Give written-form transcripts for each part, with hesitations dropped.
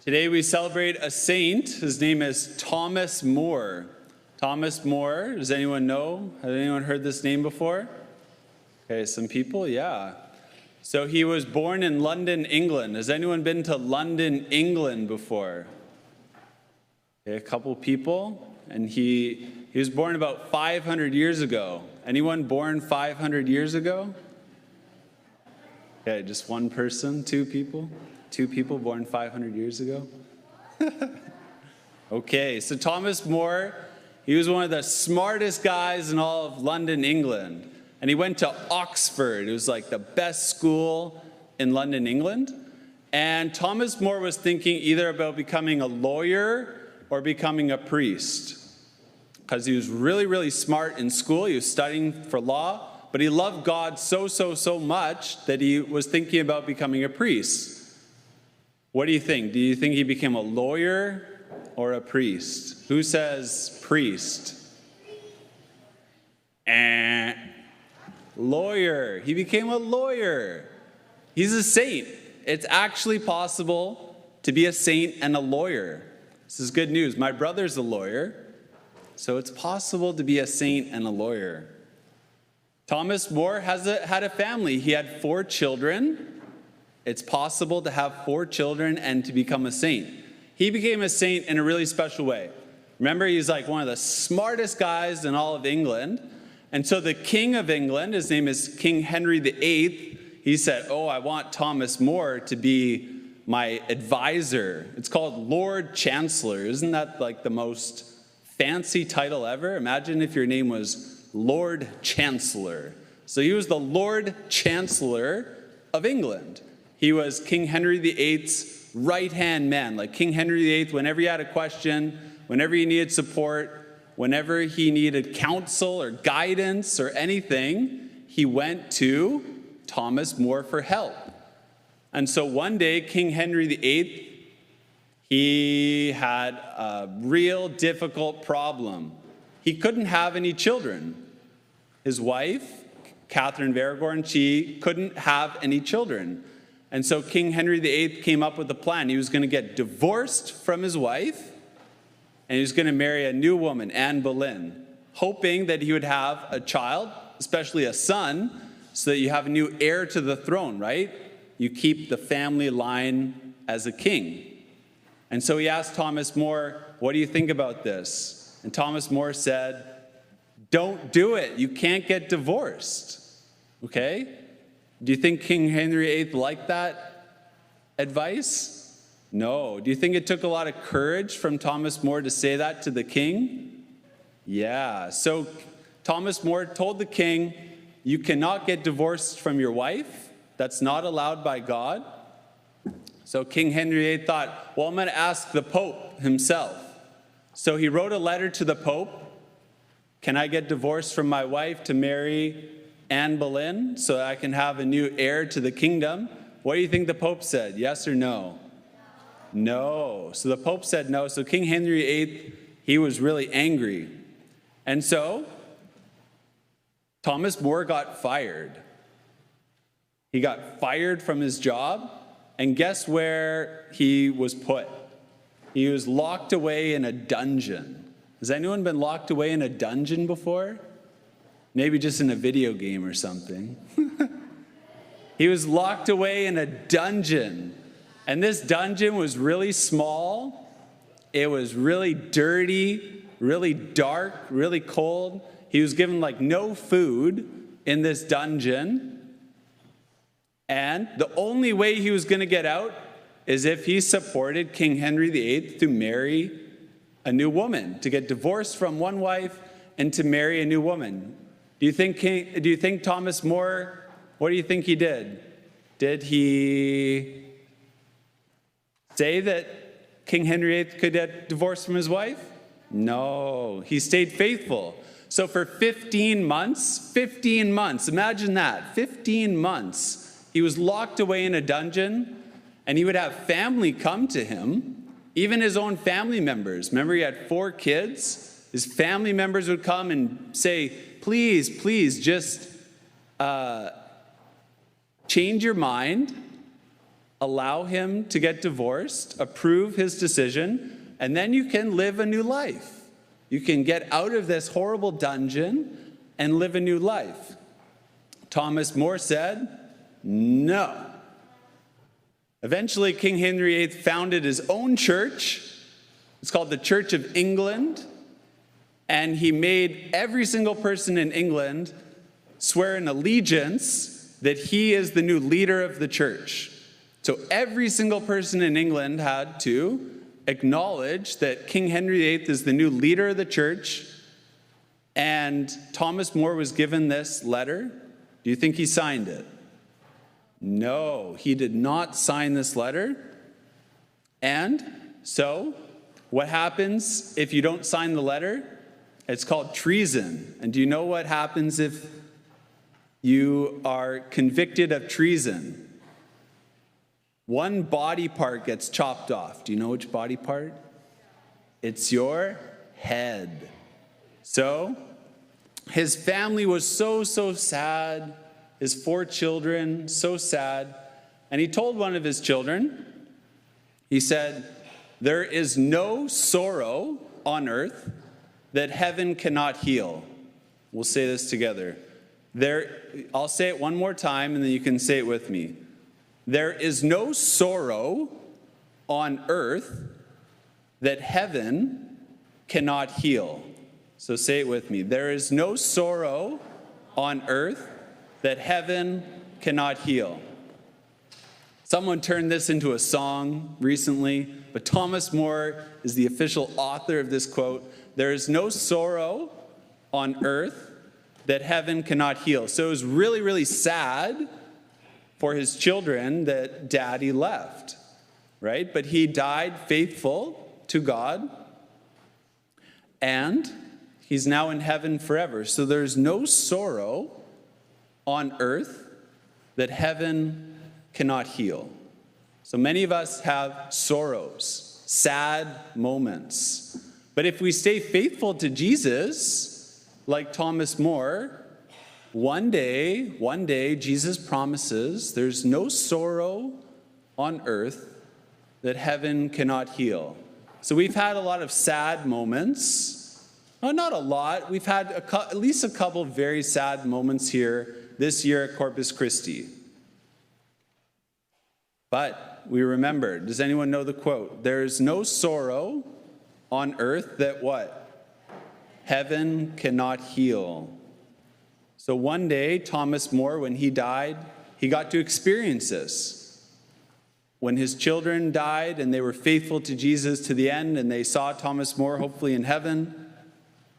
Today we celebrate a saint. His name is Thomas More. Thomas More, does anyone know? Has anyone heard this name before? Okay, some people, yeah. So he was born in London, England. Has anyone been to London, England before? Okay, a couple people. And he was born about 500 years ago. Anyone born 500 years ago? Okay, just one person, two people? Two people born 500 years ago? Okay, so Thomas More, he was one of the smartest guys in all of London, England. And he went to Oxford. It was like the best school in London, England. And Thomas More was thinking either about becoming a lawyer or becoming a priest. Because he was really, really smart in school. He was studying for law. But he loved God so much that he was thinking about becoming a priest. What do you think? Do you think he became a lawyer or a priest? Who says priest? Lawyer. He became a lawyer. He's a saint. It's actually possible to be a saint and a lawyer. This is good news. My brother's a lawyer, so it's possible to be a saint and a lawyer. Thomas More had a family. He had 4 children. It's possible to have 4 children and to become a saint. He became a saint in a really special way. Remember, he's like one of the smartest guys in all of England. And so the King of England, his name is King Henry VIII, he said, I want Thomas More to be my advisor. It's called Lord Chancellor. Isn't that like the most fancy title ever? Imagine if your name was Lord Chancellor. So he was the Lord Chancellor of England. He was King Henry VIII's right-hand man. Like King Henry VIII, whenever he had a question, whenever he needed support, whenever he needed counsel or guidance or anything, he went to Thomas More for help. And so one day, King Henry VIII, he had a real difficult problem. He couldn't have any children. His wife, Catherine of Aragon, she couldn't have any children. And so King Henry VIII came up with a plan. He was going to get divorced from his wife, and he was going to marry a new woman, Anne Boleyn, hoping that he would have a child, especially a son, so that you have a new heir to the throne, right? You keep the family line as a king. And so he asked Thomas More, what do you think about this? And Thomas More said, don't do it. You can't get divorced. Okay? Do you think King Henry VIII liked that advice? No. Do you think it took a lot of courage from Thomas More to say that to the king? Yeah. So Thomas More told the king, you cannot get divorced from your wife. That's not allowed by God. So King Henry VIII thought, I'm going to ask the Pope himself. So he wrote a letter to the Pope. Can I get divorced from my wife to marry Anne Boleyn so that I can have a new heir to the kingdom? What do you think the Pope said? Yes or no? No. So the Pope said no. So King Henry VIII, he was really angry. And so Thomas More got fired. He got fired from his job. And guess where he was put? He was locked away in a dungeon. Has anyone been locked away in a dungeon before? Maybe just in a video game or something. He was locked away in a dungeon. And this dungeon was really small. It was really dirty, really dark, really cold. He was given like no food in this dungeon. And the only way he was going to get out is if he supported King Henry VIII to marry a new woman, to get divorced from one wife and to marry a new woman. Do you think Thomas More, what do you think he did? Did he say that King Henry VIII could get divorced from his wife? No, he stayed faithful. So for 15 months, imagine that, 15 months, he was locked away in a dungeon, and he would have family come to him, even his own family members. Remember, he had 4 kids. His family members would come and say, please, just change your mind allow him to get divorced, approve his decision, and then you can live a new life. You can get out of this horrible dungeon and live a new life. Thomas More said, no. Eventually, King Henry VIII founded his own church. It's called the Church of England. And he made every single person in England swear an allegiance that he is the new leader of the church. So every single person in England had to acknowledge that King Henry VIII is the new leader of the church. And Thomas More was given this letter. Do you think he signed it? No, he did not sign this letter. And so, what happens if you don't sign the letter? It's called treason. And do you know what happens if you are convicted of treason? One body part gets chopped off. Do you know which body part? It's your head. So, his family was so sad. His 4 children, so sad. And he told one of his children, he said, there is no sorrow on earth that heaven cannot heal. We'll say this together. I'll say it one more time, and then you can say it with me. There is no sorrow on earth that heaven cannot heal. So say it with me. There is no sorrow on earth that heaven cannot heal. Someone turned this into a song recently, but Thomas More is the official author of this quote. There is no sorrow on earth that heaven cannot heal. So it was really, really sad for his children that daddy left, right? But he died faithful to God, and he's now in heaven forever. So there's no sorrow on earth that heaven cannot heal. So many of us have sorrows, sad moments. But if we stay faithful to Jesus, like Thomas More, one day, Jesus promises there's no sorrow on earth that heaven cannot heal. So we've had a lot of sad moments. Well, not a lot. We've had at least a couple very sad moments here this year at Corpus Christi. But we remember, does anyone know the quote? There is no sorrow on earth that what? Heaven cannot heal. So one day, Thomas More, when he died, he got to experience this. When his children died and they were faithful to Jesus to the end, and they saw Thomas More hopefully in heaven,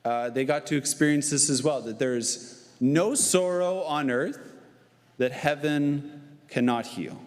they got to experience this as well, that there is no sorrow on earth that heaven cannot heal.